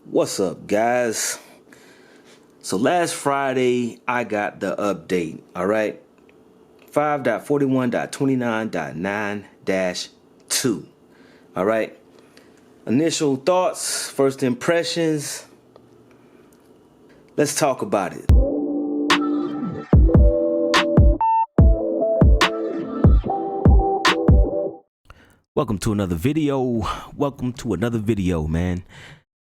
What's up, guys? So last Friday, I got the update, all right? 5.41.29.9-2, all right? Initial thoughts, first impressions. Let's talk about it. Welcome to another video. Man.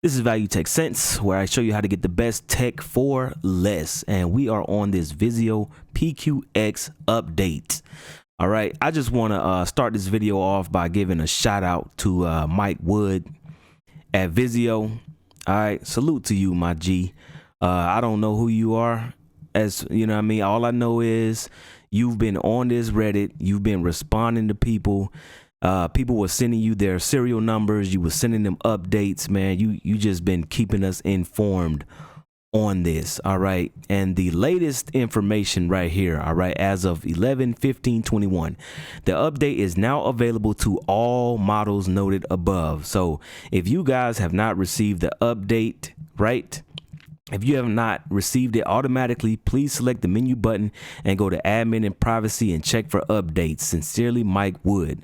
This is Value Tech Sense, where I show you how to get the best tech for less. And we are on this Vizio PQX update. All right, I just want to start this video off by giving a shout out to Mike Wood at Vizio. All right, salute to you, my G. I don't know who you are, as you know what I mean. All I know is you've been on this Reddit. You've been responding to people. People were sending you their serial numbers. You were sending them updates, man. You just been keeping us informed on this. All right. And the latest information right here. All right. As of 11/15/21, the update is now available to all models noted above. So if you guys have not received the update, right? If you have not received it automatically, please select the menu button and go to admin and privacy and check for updates. Sincerely, Mike Wood.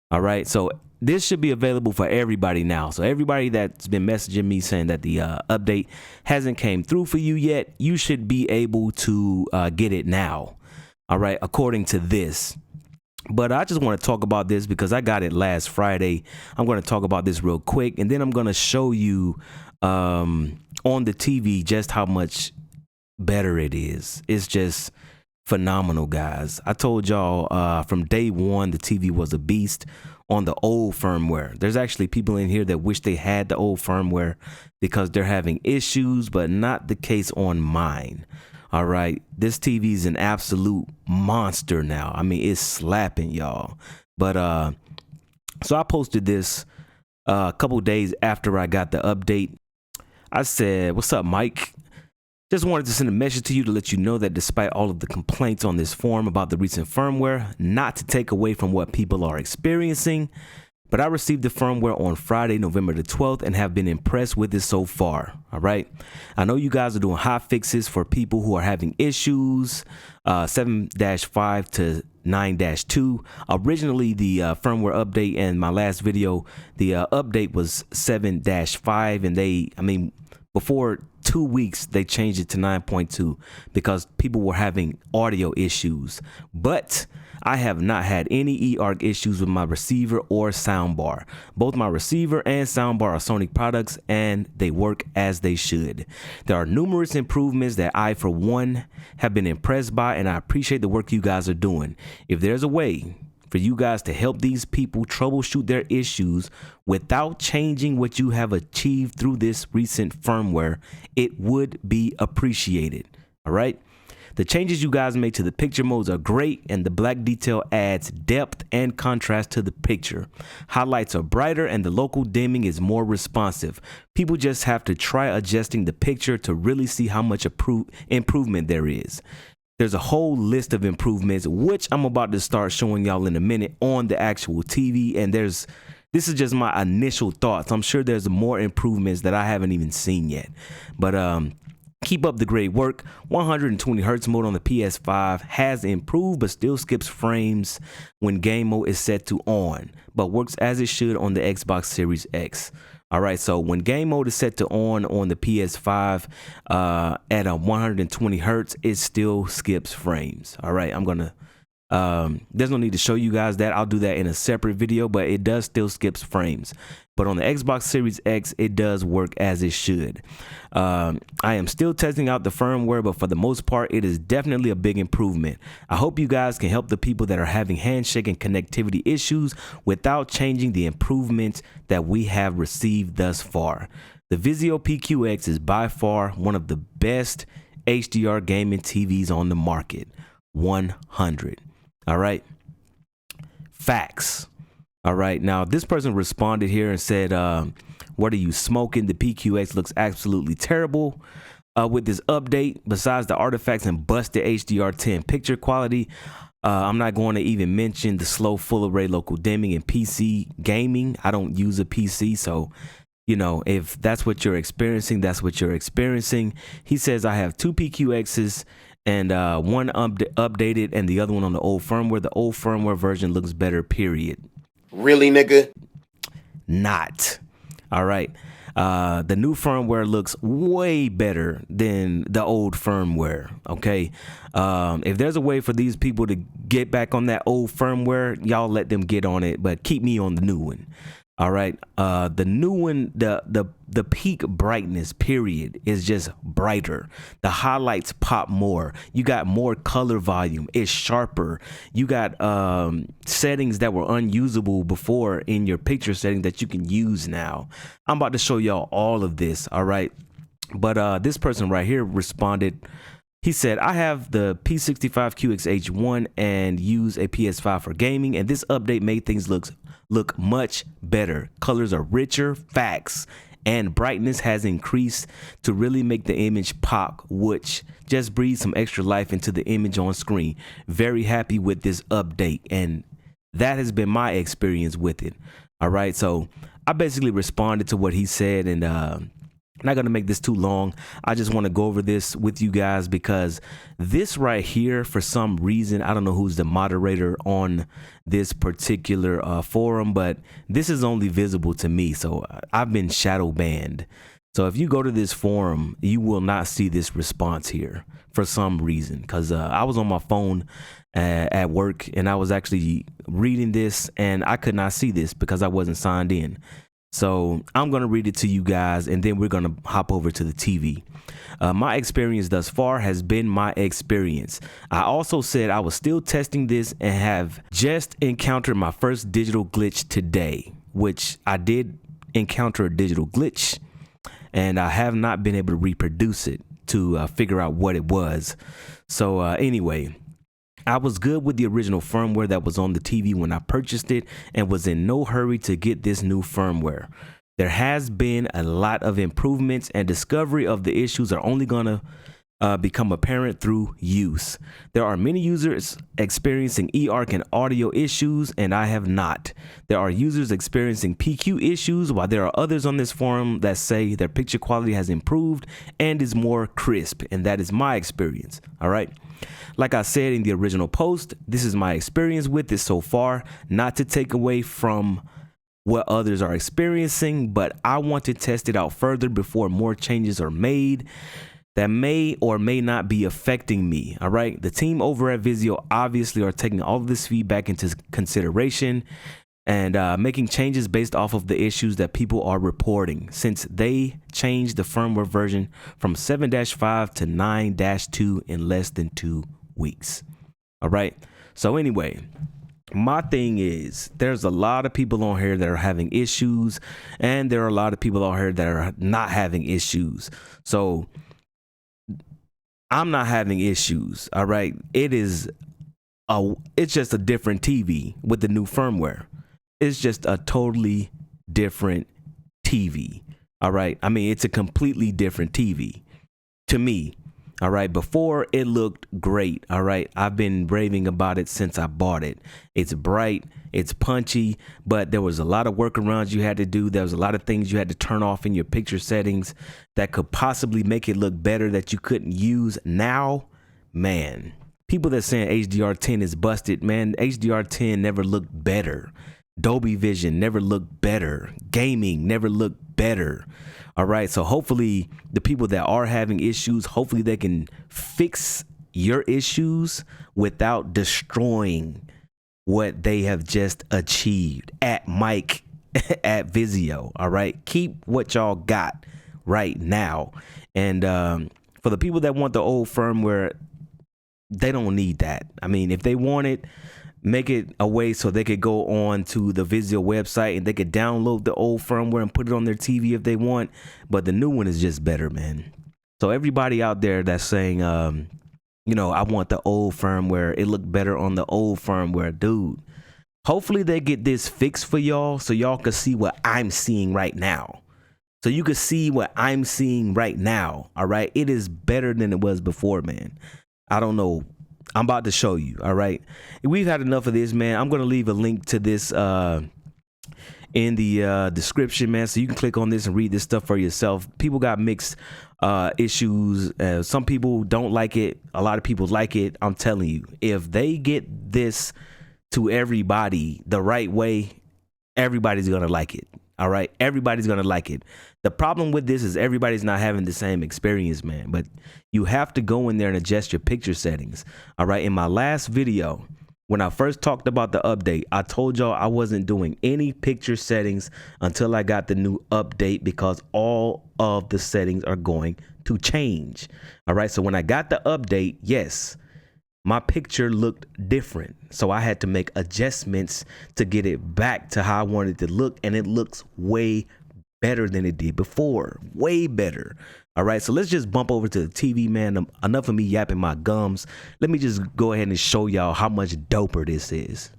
All right, so this should be available for everybody now. So everybody that's been messaging me saying that the update hasn't came through for you yet, you should be able to get it now. All right, according to this. But I just want to talk about this because I got it last Friday. I'm going to talk about this real quick, and then I'm going to show you on the TV just how much better it is. It's just phenomenal, guys. I told y'all from day one the TV was a beast on the old firmware. There's actually people in here that wish they had the old firmware because they're having issues, but not the case on mine. All right, this TV is an absolute monster now. I mean, it's slapping, y'all. But so I posted this a couple days after I got the update. I said, "What's up, Mike? Just wanted to send a message to you to let you know that despite all of the complaints on this forum about the recent firmware, not to take away from what people are experiencing, but I received the firmware on Friday, November the 12th, and have been impressed with it so far. All right. I know you guys are doing hot fixes for people who are having issues, 7-5 to 9-2. Originally, the firmware update in my last video, the update was 7-5, and before 2 weeks, they changed it to 9.2 because people were having audio issues. But I have not had any eARC issues with my receiver or soundbar. Both my receiver and soundbar are Sony products, and they work as they should. There are numerous improvements that I, for one, have been impressed by, and I appreciate the work you guys are doing. If there's a way for you guys to help these people troubleshoot their issues without changing what you have achieved through this recent firmware, it would be appreciated. All right. The changes you guys made to the picture modes are great, and the black detail adds depth and contrast to the picture. Highlights are brighter, and the local dimming is more responsive. People just have to try adjusting the picture to really see how much improvement there is. There's a whole list of improvements, which I'm about to start showing y'all in a minute on the actual TV. And this is just my initial thoughts. I'm sure there's more improvements that I haven't even seen yet. But keep up the great work. 120 Hz mode on the PS5 has improved, but still skips frames when game mode is set to on, but works as it should on the Xbox Series X. All right, so when game mode is set to on the PS5 at 120 Hertz, it still skips frames. All right, there's no need to show you guys that. I'll do that in a separate video, but it does still skips frames. But on the Xbox Series X, it does work as it should. I am still testing out the firmware, but for the most part, it is definitely a big improvement. I hope you guys can help the people that are having handshake and connectivity issues without changing the improvements that we have received thus far. The Vizio PQX is by far one of the best HDR gaming TVs on the market. 100. All right. Facts. All right. Now, this person responded here and said, what are you smoking? The PQX looks absolutely terrible with this update. Besides the artifacts and busted HDR10 picture quality, I'm not going to even mention the slow full array local dimming and PC gaming. I don't use a PC, so you know, if that's what you're experiencing, that's what you're experiencing. He says, I have 2 PQXs and one updated and the other one on the old firmware. The old firmware version looks better, period. Really, nigga? Not. All right. The new firmware looks way better than the old firmware. Okay. If there's a way for these people to get back on that old firmware, y'all let them get on it, but keep me on the new one. All right. The new one, the peak brightness period is just brighter. The highlights pop more. You got more color volume. It's sharper. You got settings that were unusable before in your picture setting that you can use now. I'm about to show y'all all of this. All right. But this person right here responded. He said, I have the P65QXH1 and use a PS5 for gaming, and this update made things look much better. Colors are richer, facts, and brightness has increased to really make the image pop, which just breathes some extra life into the image on screen. Very happy with this update, and that has been my experience with it. All right, so I basically responded to what he said, and I'm not going to make this too long. I just want to go over this with you guys because this right here, for some reason, I don't know who's the moderator on this particular forum, but this is only visible to me. So I've been shadow banned. So if you go to this forum, you will not see this response here for some reason, because I was on my phone at work and I was actually reading this and I could not see this because I wasn't signed in. So I'm going to read it to you guys, and then we're going to hop over to the TV. My experience thus far has been my experience. I also said I was still testing this and have just encountered my first digital glitch today, which I did encounter a digital glitch, and I have not been able to reproduce it to figure out what it was. So anyway, I was good with the original firmware that was on the TV when I purchased it and was in no hurry to get this new firmware. There has been a lot of improvements, and discovery of the issues are only going to become apparent through use. There are many users experiencing eARC and audio issues, and I have not. There are users experiencing PQ issues, while there are others on this forum that say their picture quality has improved and is more crisp, and that is my experience. All right. Like I said in the original post, this is my experience with it so far, not to take away from what others are experiencing, but I want to test it out further before more changes are made that may or may not be affecting me. All right. The team over at Vizio obviously are taking all of this feedback into consideration and making changes based off of the issues that people are reporting, since they changed the firmware version from 7-5 to 9-2 in less than 2 weeks. All right. So anyway, my thing is, there's a lot of people on here that are having issues, and there are a lot of people on here that are not having issues. So I'm not having issues. All right. It's just a different TV with the new firmware. It's just a totally different TV. All right. I mean, it's a completely different TV to me. All right. Before, it looked great. All right. I've been raving about it since I bought it. It's bright. It's punchy, but there was a lot of workarounds you had to do. There was a lot of things you had to turn off in your picture settings that could possibly make it look better that you couldn't use now. Man, people that saying HDR10 is busted, man, HDR10 never looked better. Dolby Vision never looked better. Gaming never looked better. All right. So hopefully the people that are having issues, hopefully they can fix your issues without destroying what they have just achieved at Mike at Vizio. All right. Keep what y'all got right now. And for the people that want the old firmware, they don't need that. I mean, if they want it, make it a way so they could go on to the Vizio website and they could download the old firmware and put it on their TV if they want. But the new one is just better, man. So everybody out there that's saying, you know, I want the old firmware, it looked better on the old firmware, dude. Hopefully they get this fixed for y'all so y'all can see what I'm seeing right now. So you can see what I'm seeing right now. All right. It is better than it was before, man. I don't know. I'm about to show you. All right. We've had enough of this, man. I'm going to leave a link to this in the description, man, so you can click on this and read this stuff for yourself. People got mixed issues. Some people don't like it. A lot of people like it. I'm telling you, if they get this to everybody the right way, everybody's gonna like it. All right, everybody's gonna like it. The problem with this is everybody's not having the same experience, man. But you have to go in there and adjust your picture settings. All right, in my last video, when I first talked about the update, I told y'all I wasn't doing any picture settings until I got the new update, because all of the settings are going to change. All right, so when I got the update, yes, my picture looked different. So I had to make adjustments to get it back to how I wanted it to look. And it looks way better than it did before. Way better. All right, so let's just bump over to the TV, man. Enough of me yapping my gums. Let me just go ahead and show y'all how much doper this is.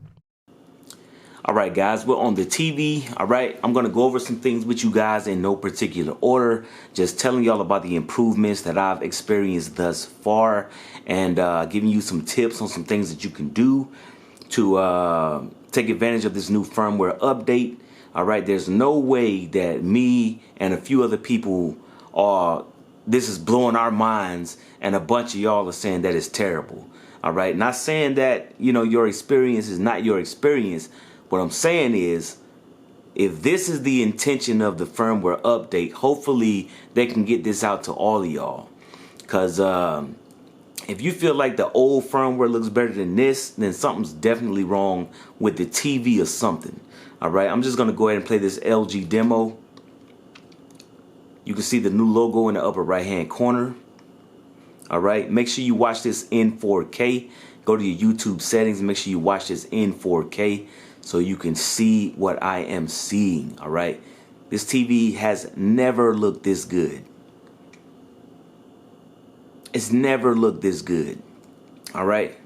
All right, guys, we're on the TV. All right, I'm going to go over some things with you guys in no particular order. Just telling y'all about the improvements that I've experienced thus far, and giving you some tips on some things that you can do to take advantage of this new firmware update. All right, there's no way that me and a few other people this is blowing our minds and a bunch of y'all are saying that it's terrible. All right, not saying that, you know, your experience is not your experience. What I'm saying is, if this is the intention of the firmware update, hopefully they can get this out to all of y'all. Because if you feel like the old firmware looks better than this, then something's definitely wrong with the TV or something. All right, I'm just going to go ahead and play this LG demo. You can see the new logo in the upper right hand corner. All right, make sure you watch this in 4K. Go to your YouTube settings and make sure you watch this in 4K so you can see what I am seeing. All right, this TV has never looked this good. It's never looked this good. All right.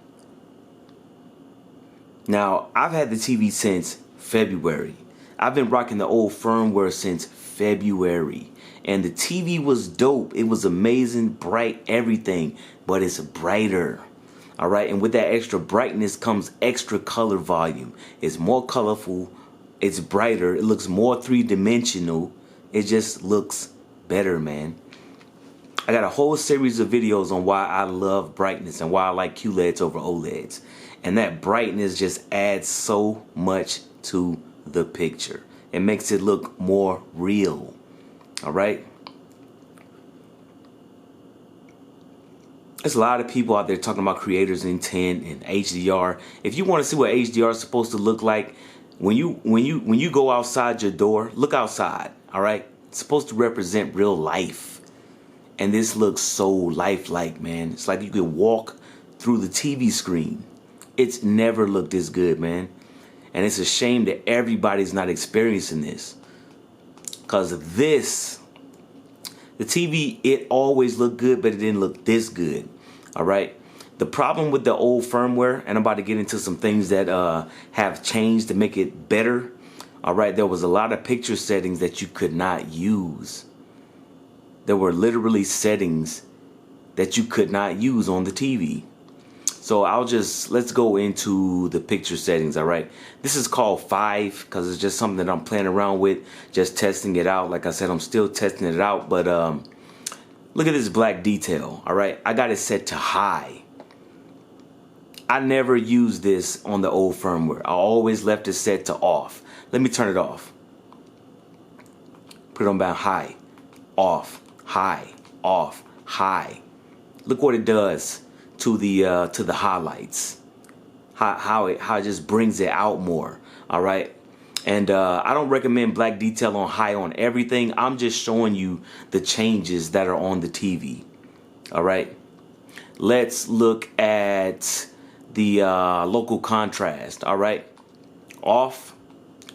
Now, I've had the TV since February. I've been rocking the old firmware since February. And the TV was dope. It was amazing, bright, everything. But it's brighter. All right. And with that extra brightness comes extra color volume. It's more colorful. It's brighter. It looks more three-dimensional. It just looks better, man. I got a whole series of videos on why I love brightness and why I like QLEDs over OLEDs. And that brightness just adds so much to the picture. It makes it look more real. All right. There's a lot of people out there talking about creators intent and HDR. If you want to see what HDR is supposed to look like, when you go outside your door, look outside. All right. It's supposed to represent real life. And this looks so lifelike, man. It's like you could walk through the TV screen. It's never looked this good, man. And it's a shame that everybody's not experiencing this. Because of this, the TV, it always looked good, but it didn't look this good. All right. The problem with the old firmware, and I'm about to get into some things that have changed to make it better. All right. There was a lot of picture settings that you could not use. There were literally settings that you could not use on the TV. So let's go into the picture settings. All right. This is called 5 because it's just something that I'm playing around with, just testing it out. Like I said, I'm still testing it out. But look at this black detail. All right. I got it set to high. I never used this on the old firmware. I always left it set to off. Let me turn it off. Put it on about high, off, high, off, high. Look what it does to the highlights, how it just brings it out more. All right. And I don't recommend black detail on high on everything. I'm just showing you the changes that are on the TV. All right. Let's look at the local contrast. All right. Off,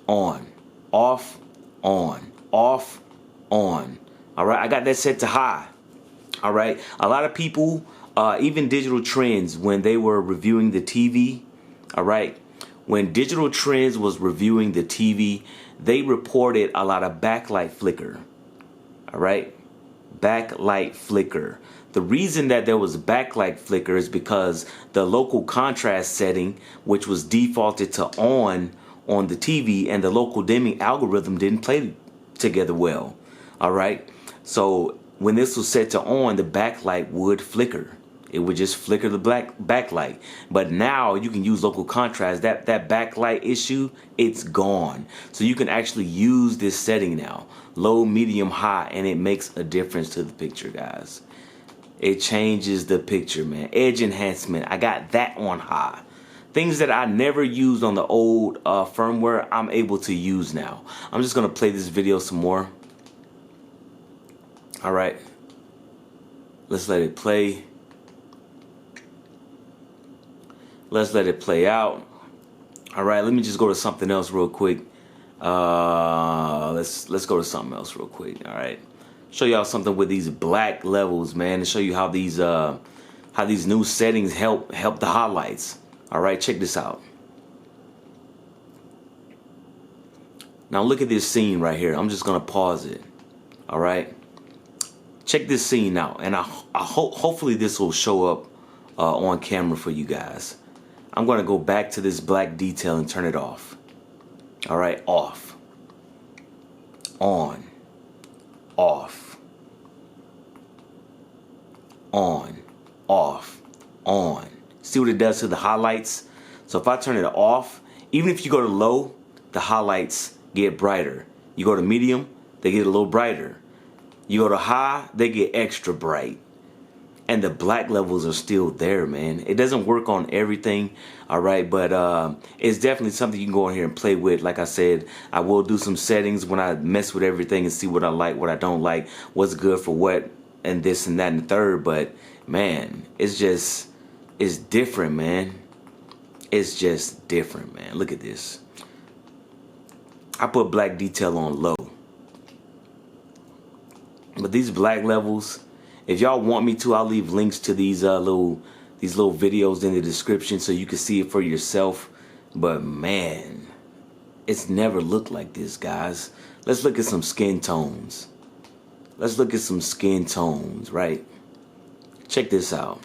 on, off, on, off, on. All right. I got that set to high. All right. A lot of people, even Digital Trends, when they were reviewing the TV, all right, when Digital Trends was reviewing the TV, they reported a lot of backlight flicker. All right, backlight flicker. The reason that there was backlight flicker is because the local contrast setting, which was defaulted to on on the TV, and the local dimming algorithm didn't play together well. All right, so when this was set to on, the backlight would flicker. It would just flicker the black backlight. But now you can use local contrast. That backlight issue, it's gone. So you can actually use this setting now, low, medium, high, and it makes a difference to the picture, guys. It changes the picture, man. Edge enhancement, I got that on high. Things that I never used on the old firmware, I'm able to use now. I'm just gonna play this video some more. All right, let's let it play. Let's let it play out. All right, let me just go to something else real quick. Let's go to something else real quick. All right, show y'all something with these black levels, man, to show you how these new settings help the highlights. All right, check this out. Now look at this scene right here. I'm just gonna pause it. All right, check this scene out, and I hopefully this will show up on camera for you guys. I'm gonna go back to this black detail and turn it off. All right, off, on, off, on, off, on. See what it does to the highlights? So if I turn it off, even if you go to low, the highlights get brighter. You go to medium, they get a little brighter. You go to high, they get extra bright. And the black levels are still there, man. It doesn't work on everything, all right? But it's definitely something you can go in here and play with. Like I said, I will do some settings when I mess with everything and see what I like, what I don't like, what's good for what, and this and that and the third. But, man, it's different, man. It's just different, man. Look at this. I put black detail on low. But these black levels, if y'all want me to, I'll leave links to these little videos in the description so you can see it for yourself. But man, it's never looked like this, guys. Let's look at some skin tones. Let's look at some skin tones, right? Check this out.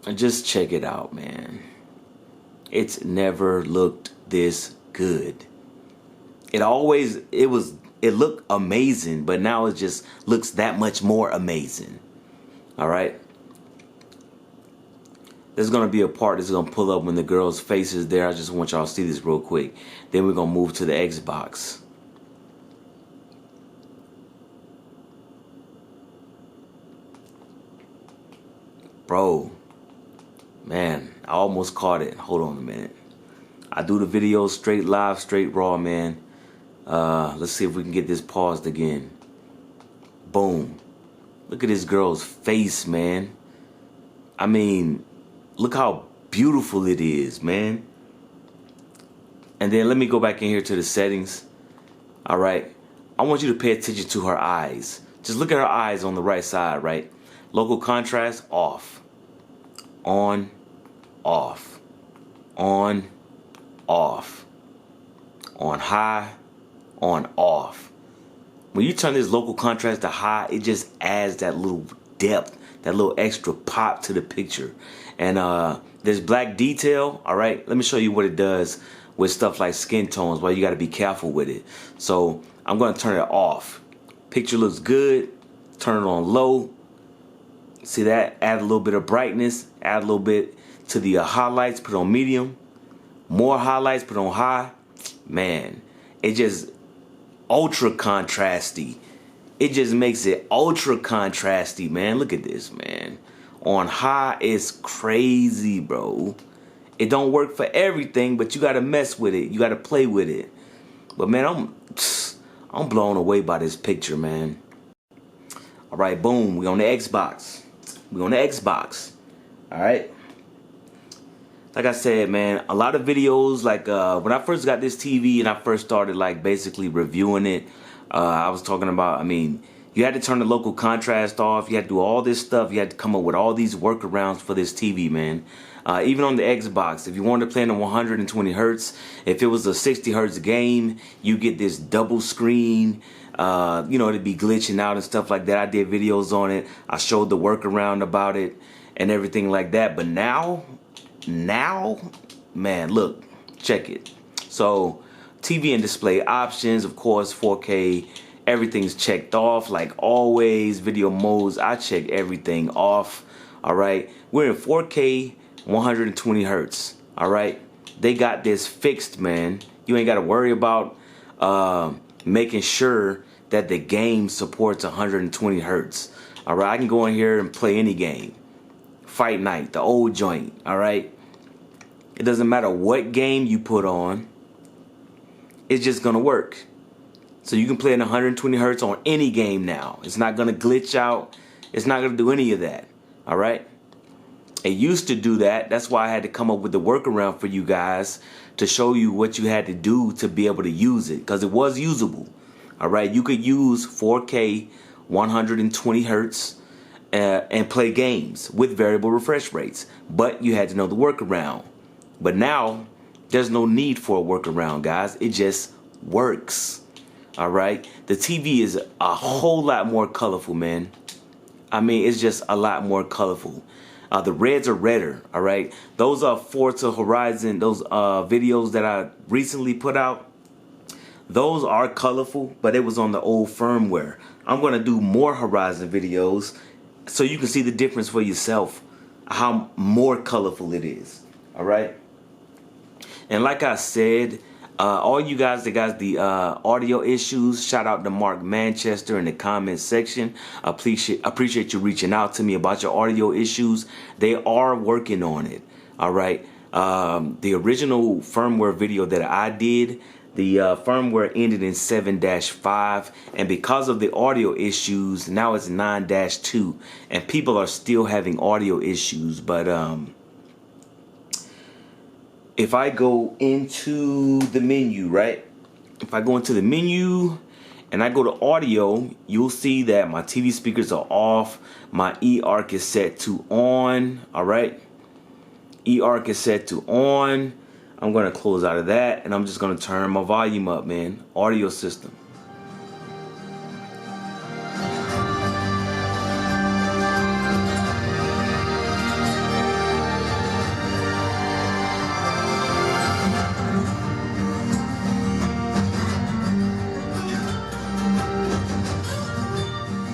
And just check it out, man. It's never looked this good. It looked amazing, but now it just looks that much more amazing. All right. There's going to be a part that's going to pull up when the girl's face is there. I just want y'all to see this real quick. Then we're going to move to the Xbox. Bro, man, I almost caught it. Hold on a minute. I do the videos straight live, straight raw, man. Let's see if we can get this paused again. Boom. Look at this girl's face, man. I mean, look how beautiful it is, man. And then let me go back in here to the settings. All right. I want you to pay attention to her eyes. Just look at her eyes on the right side, right? Local contrast, off. On, off. On, off. On high, on off. When you turn this local contrast to high, it just adds that little depth, that little extra pop to the picture. And this black detail, all right, let me show you what it does with stuff like skin tones, why you got to be careful with it. So I'm going to turn it off. Picture looks good. Turn it on low. See that? Add a little bit of brightness. Add a little bit to the highlights. Put on medium. More highlights. Put on high. Man, it just ultra contrasty. It just makes it ultra contrasty, man. Look at this, man. On high, it's crazy, bro. It don't work for everything, but you gotta mess with it. You gotta play with it. But man, I'm blown away by this picture, man. All right, boom. We on the Xbox. We on the Xbox. All right. Like I said, man, a lot of videos, like when I first got this TV and I first started like basically reviewing it, I was talking about, I mean, you had to turn the local contrast off. You had to do all this stuff. You had to come up with all these workarounds for this TV, man. Even on the Xbox, if you wanted to play in 120 hertz, if it was a 60 hertz game, you get this double screen. You know, it'd be glitching out and stuff like that. I did videos on it. I showed the workaround about it and everything like that. But now, now, man, look, check it. So TV and display options, of course, 4K, everything's checked off like always. Video modes, I check everything off. All right, we're in 4K 120 hertz. All right, they got this fixed, man. You ain't got to worry about making sure that the game supports 120 hertz. All right, I can go in here and play any game. Fight Night, the old joint. All right, it doesn't matter what game you put on, it's just gonna work. So you can play in 120 hertz on any game now. It's not gonna glitch out. It's not gonna do any of that. All right. It used to do that. That's why I had to come up with the workaround for you guys to show you what you had to do to be able to use it, because it was usable. All right. You could use 4K 120 hertz and play games with variable refresh rates, but you had to know the workaround. But now there's no need for a workaround, guys. It just works. All right. The TV is a whole lot more colorful, man. I mean, it's just a lot more colorful. The reds are redder. All right. Those are Forza Horizon. Those videos that I recently put out, those are colorful, but it was on the old firmware. I'm going to do more Horizon videos so you can see the difference for yourself, how more colorful it is. All right. And like I said, all you guys that got the audio issues, shout out to Mark Manchester in the comment section. Appreciate you reaching out to me about your audio issues. They are working on it. All right. The original firmware video that I did, the firmware ended in 7-5, and because of the audio issues, now it's 9-2, and people are still having audio issues. But if I go into the menu, right? If I go into the menu and I go to audio, you'll see that my TV speakers are off. My eARC is set to on. All right. eARC is set to on. I'm going to close out of that and I'm just going to turn my volume up, man. Audio system.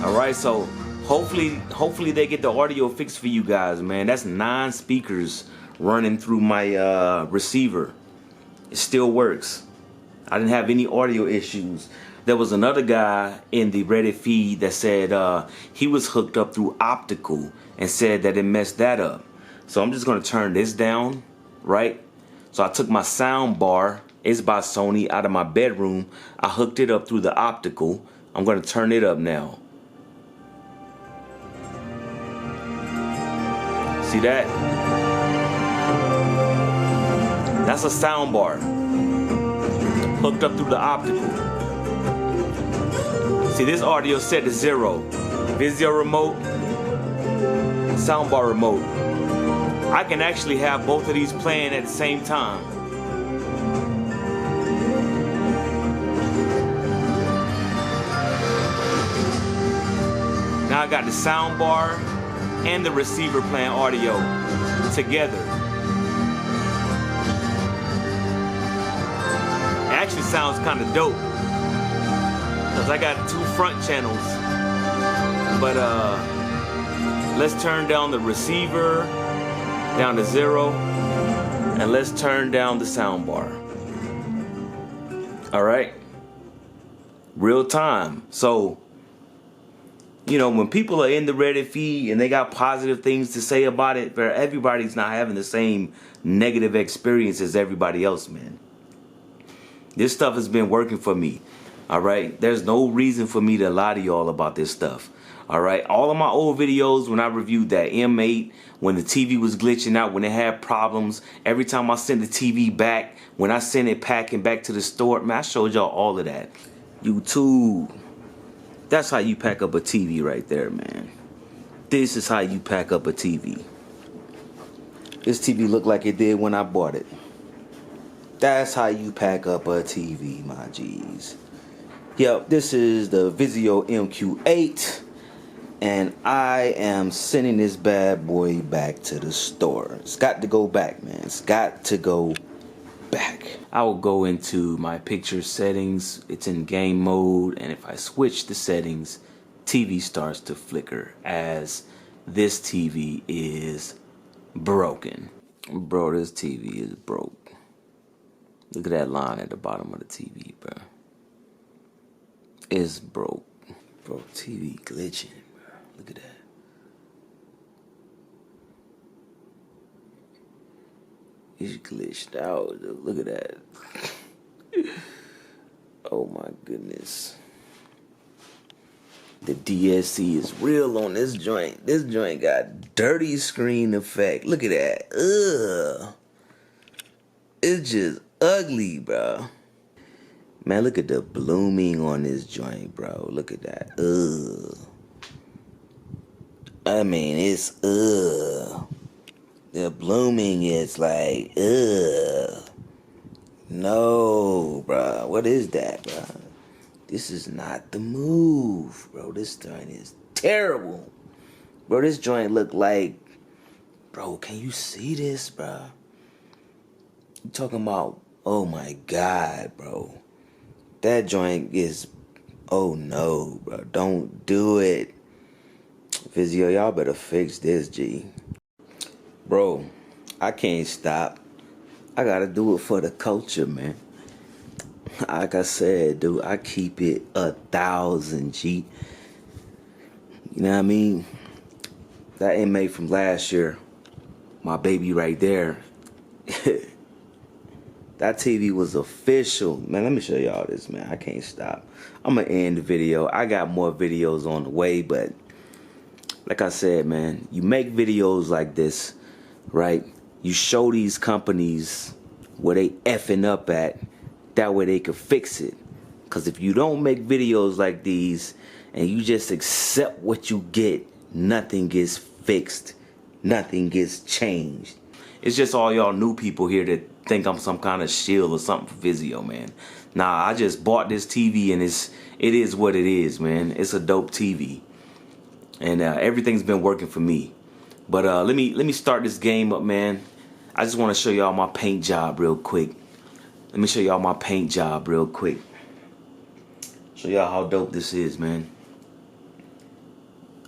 Alright, so hopefully they get the audio fixed for you guys, man. That's 9 speakers running through my receiver. It still works. I didn't have any audio issues. There was another guy in the Reddit feed that said he was hooked up through optical and said that it messed that up. So I'm just going to turn this down, right? So I took my sound bar, it's by Sony, out of my bedroom. I hooked it up through the optical. I'm going to turn it up now. See that? That's a sound bar hooked up through the optical. See, this audio set to 0. Vizio remote, soundbar remote. I can actually have both of these playing at the same time. Now I got the soundbar and the receiver playing audio together. It actually sounds kind of dope because I got 2 front channels. But let's turn down the receiver down to 0 and let's turn down the soundbar. All right, real time. So, you know, when people are in the Reddit feed and they got positive things to say about it, but everybody's not having the same negative experience as everybody else, man. This stuff has been working for me. All right. There's no reason for me to lie to y'all about this stuff. All right. All of my old videos when I reviewed that M8, when the TV was glitching out, when it had problems, every time I sent the TV back, when I sent it packing back to the store, man, I showed y'all all of that. YouTube. That's how you pack up a TV right there, man. This is how you pack up a TV. This TV looked like it did when I bought it. That's how you pack up a TV, my G's. Yep, this is the Vizio MQ8. and I am sending this bad boy back to the store. It's got to go back, man. It's got to go back. I will go into my picture settings. It's in game mode, and if I switch the settings, TV starts to flicker as this TV is broken. Bro, this TV is broke. Look at that line at the bottom of the TV, bro. It's broke. Bro, TV glitching, bro. Look at that. It's glitched out. Look at that. Oh my goodness. The DSC is real on this joint. This joint got dirty screen effect. Look at that. Ugh. It's just ugly, bro. Man, look at the blooming on this joint, bro. Look at that. Ugh. I mean, it's ugh. The blooming is like, ugh. No, bro. What is that, bro? This is not the move, bro. This joint is terrible. Bro, this joint look like, bro, can you see this, bro? You talking about, oh my God, bro. That joint is, oh no, bro. Don't do it. Vizio, y'all better fix this, G. Bro, I can't stop. I gotta do it for the culture, man. Like I said, dude, I keep it 1,000, G. You know what I mean? That inmate from last year, my baby right there. That TV was official. Man, let me show y'all this, man. I can't stop. I'm gonna end the video. I got more videos on the way, but like I said, man, you make videos like this, right? You show these companies where they effing up at. That way they could fix it. Because if you don't make videos like these and you just accept what you get, nothing gets fixed. Nothing gets changed. It's just all y'all new people here that think I'm some kind of shield or something for Vizio, man. Nah, I just bought this TV and it is what it is, man. It's a dope TV. And everything's been working for me. But let me start this game up, man. I just want to show y'all my paint job real quick. Let me show y'all my paint job real quick. Show y'all how dope this is, man.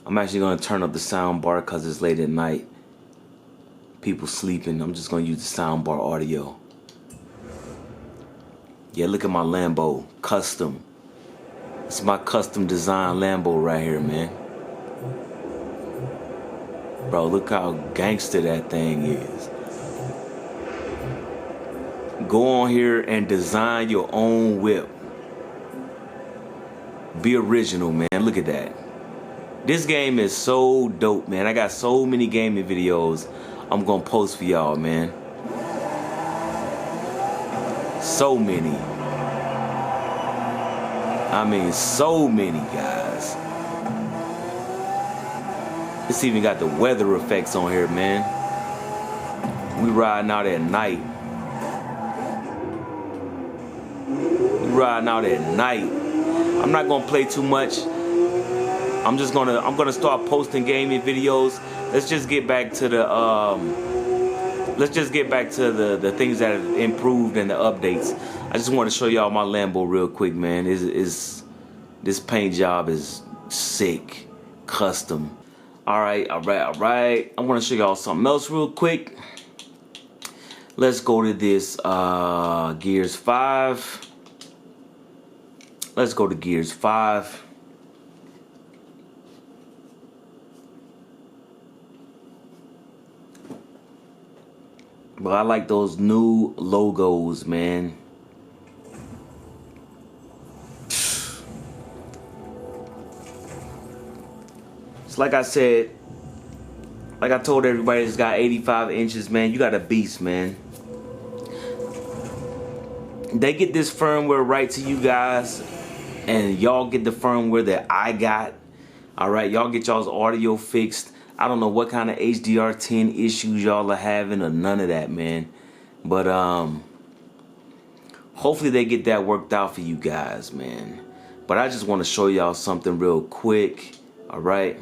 I'm actually going to turn up the sound bar because it's late at night. People sleeping. I'm just going to use the sound bar audio. Yeah, look at my Lambo. Custom. It's my custom design Lambo right here, man. Bro, look how gangster that thing is. Go on here and design your own whip. Be original, man. Look at that. This game is so dope, man. I got so many gaming videos I'm gonna post for y'all, man. So many. I mean, so many, guys. It's even got the weather effects on here, man. We riding out at night. Riding out at night. I'm not gonna play too much. I'm gonna start posting gaming videos. Let's just get back to the the things that have improved and the updates. I just want to show y'all my Lambo real quick, man. This paint job is sick, custom. All right. I want to show y'all something else real quick. Let's go to this Gears 5. Let's go to Gears 5. But I like those new logos, man. It's like I said, like I told everybody, it's got 85 inches, man. You got a beast, man. They get this firmware right to you guys, and y'all get the firmware that I got. All right, y'all get y'all's audio fixed. I don't know what kind of HDR10 issues y'all are having or none of that, man. But hopefully they get that worked out for you guys, man. But I just want to show y'all something real quick. All right.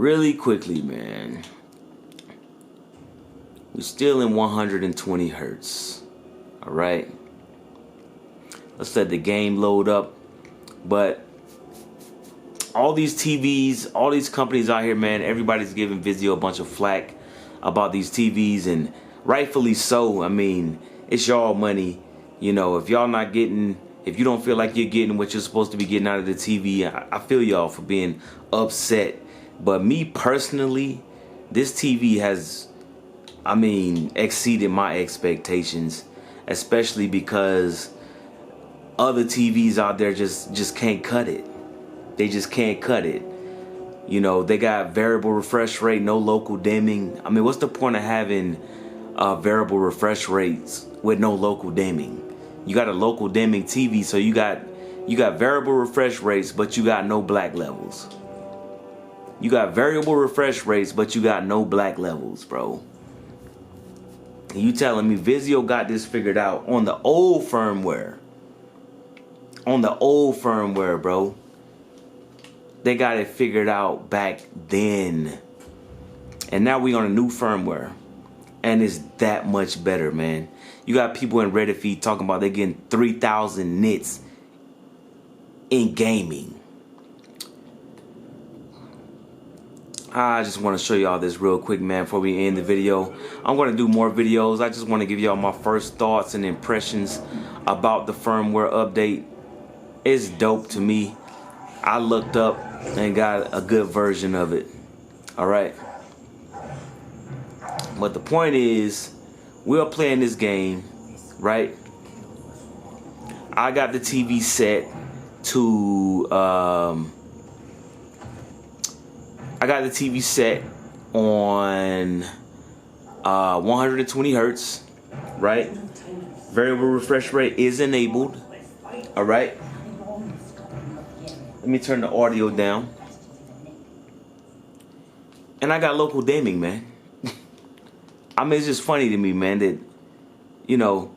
really quickly, man. We're still in 120 hertz. All right. Let's let the game load up. But all these TVs, all these companies out here, man, everybody's giving Vizio a bunch of flack about these TVs, and rightfully so. I mean, it's y'all money. You know, if y'all not getting, if you don't feel like you're getting what you're supposed to be getting out of the TV, I feel y'all for being upset. But me personally, this TV has, I mean, exceeded my expectations, especially because other TVs out there just can't cut it. They just can't cut it. You know, they got variable refresh rate, no local dimming. I mean, what's the point of having variable refresh rates with no local dimming? You got a local dimming TV, so you got variable refresh rates, but you got no black levels. You got variable refresh rates, but you got no black levels, bro. And you telling me Vizio got this figured out on the old firmware? On the old firmware, bro. They got it figured out back then. And now we on a new firmware. And it's that much better, man. You got people in Reddit feed talking about they getting 3,000 nits in gaming. I just want to show y'all this real quick, man, before we end the video. I'm going to do more videos. I just want to give y'all my first thoughts and impressions about the firmware update. It's dope to me. I looked up and got a good version of it. All right. But the point is, we're playing this game, right? I got the TV set to I got the TV set on 120 hertz, right? Variable refresh rate is enabled. All right. Let me turn the audio down. And I got local dimming, man. I mean, it's just funny to me, man, that, you know,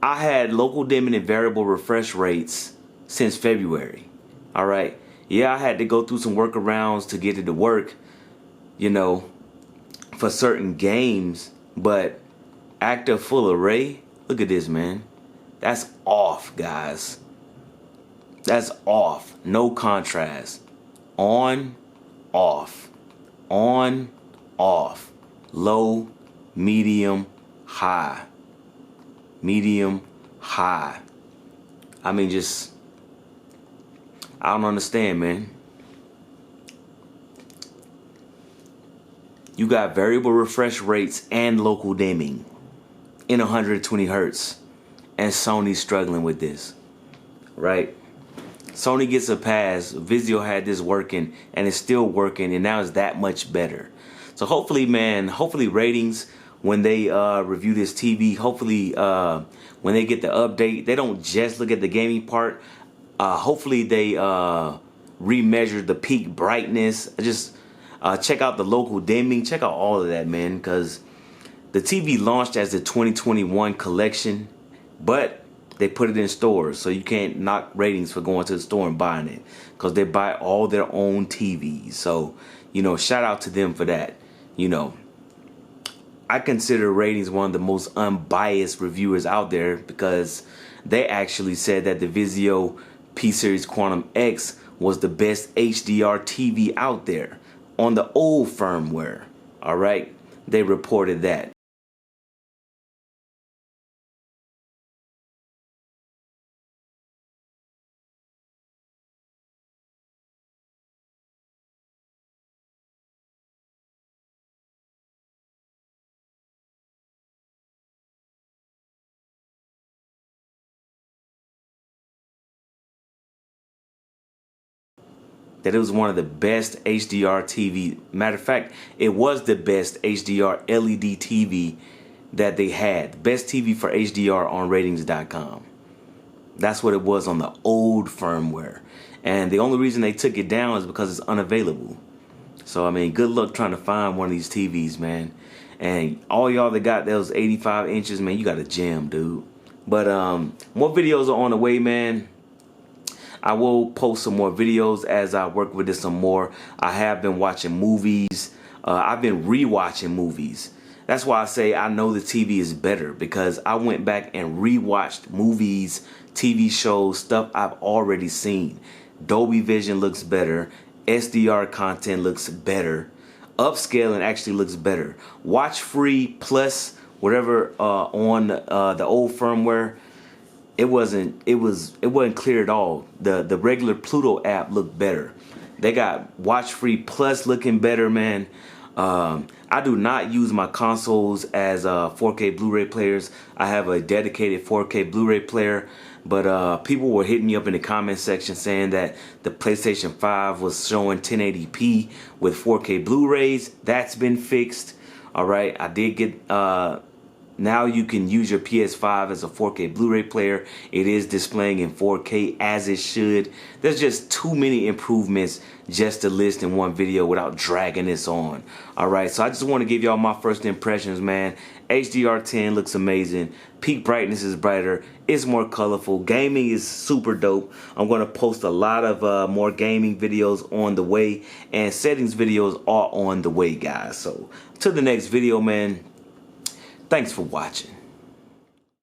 I had local dimming and variable refresh rates since February. All right. Yeah, I had to go through some workarounds to get it to work, you know, for certain games. But active full array, look at this, man. That's off, guys. That's off. No contrast. On, off. On, off. Low, medium, high. Medium, high. I mean, just, I don't understand, man. You got variable refresh rates and local dimming in 120 hertz. And Sony's struggling with this, right? Sony gets a pass. Vizio had this working and it's still working, and now it's that much better. So hopefully, man, hopefully ratings when they review this TV, hopefully when they get the update, they don't just look at the gaming part. Hopefully they remeasure the peak brightness. Just check out the local dimming. Check out all of that, man, because the TV launched as the 2021 collection, but they put it in stores, so you can't knock ratings for going to the store and buying it, because they buy all their own TVs. So, you know, shout out to them for that. You know, I consider ratings one of the most unbiased reviewers out there, because they actually said that the Vizio P-Series Quantum X was the best HDR TV out there on the old firmware. All right, they reported that. That it was one of the best HDR TV. Matter of fact, it was the best HDR LED TV that they had. Best TV for HDR on ratings.com. That's what it was on the old firmware. And the only reason they took it down is because it's unavailable. So, I mean, good luck trying to find one of these TVs, man. And all y'all that got those 85 inches, man, you got a gem, dude. But more videos are on the way, man. I will post some more videos as I work with this some more. I have been watching movies. I've been rewatching movies. That's why I say I know the TV is better, because I went back and rewatched movies, TV shows, stuff I've already seen. Dolby Vision looks better. SDR content looks better. Upscaling actually looks better. Watch free plus whatever on the old firmware, it wasn't clear at all. The regular Pluto app looked better. They got watch free plus looking better, man. I do not use my consoles as 4K Blu-ray players. I have a dedicated 4K Blu-ray player, but people were hitting me up in the comment section saying that the PlayStation 5 was showing 1080p with 4K Blu-rays. That's been fixed. All right, I did get now you can use your PS5 as a 4K Blu-ray player. It is displaying in 4K as it should. There's just too many improvements just to list in one video without dragging this on. Alright, so I just want to give y'all my first impressions, man. HDR10 looks amazing. Peak brightness is brighter. It's more colorful. Gaming is super dope. I'm going to post a lot of more gaming videos on the way. And settings videos are on the way, guys. So, to the next video, man. Thanks for watching.